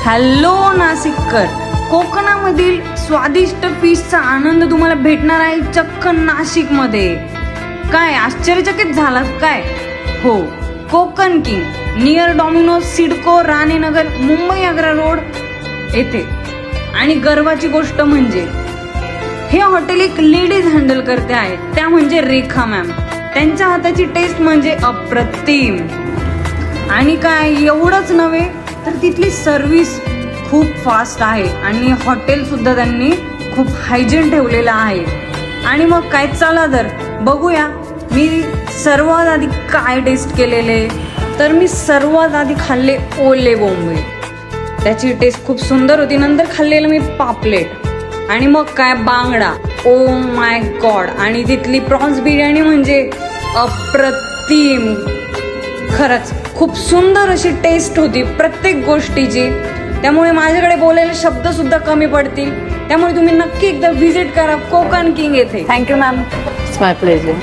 Hello नाशिककर, कोकणामधील स्वादिष्ट फिशचा आनंद तुम्हाला भेटणार आहे चक्क नाशिकमध्ये। काय आश्चर्यचकित झालात काय? हो, Konkan king near Domino's CIDCO Ranenagar Mumbai Agra road येथे। आणि गर्वाची गोष्ट म्हणजे हे हॉटेल एक लेडीज हँडल करते आहे, त्या म्हणजे रेखा मॅम। त्यांच्या हाताची टेस्ट म्हणजे अप्रतिम। आणि काय एवढंच नव्हे तर तिथली सर्व्हिस खूप फास्ट आहे आणि हॉटेल सुद्धा त्यांनी खूप हायजीन ठेवलेलं आहे। आणि मग काय, चला तर बघूया मी सर्वात आधी काय टेस्ट केलेले। तर मी सर्वात आधी खाल्ले ओले बोंबील, त्याची टेस्ट खूप सुंदर होती। नंतर खाल्लेलं मी पापलेट आणि मग काय बांगडा, ओ माय गॉड। आणि तिथली प्रॉन्स बिर्याणी म्हणजे अप्रतिम, खरंच खूप सुंदर अशी टेस्ट होती प्रत्येक गोष्टीची। त्यामुळे माझ्याकडे बोलायला शब्द सुद्धा कमी पडतील। त्यामुळे तुम्ही नक्की एकदा व्हिजिट करा कोकण किंग येथे। Thank you ma'am, it's my pleasure.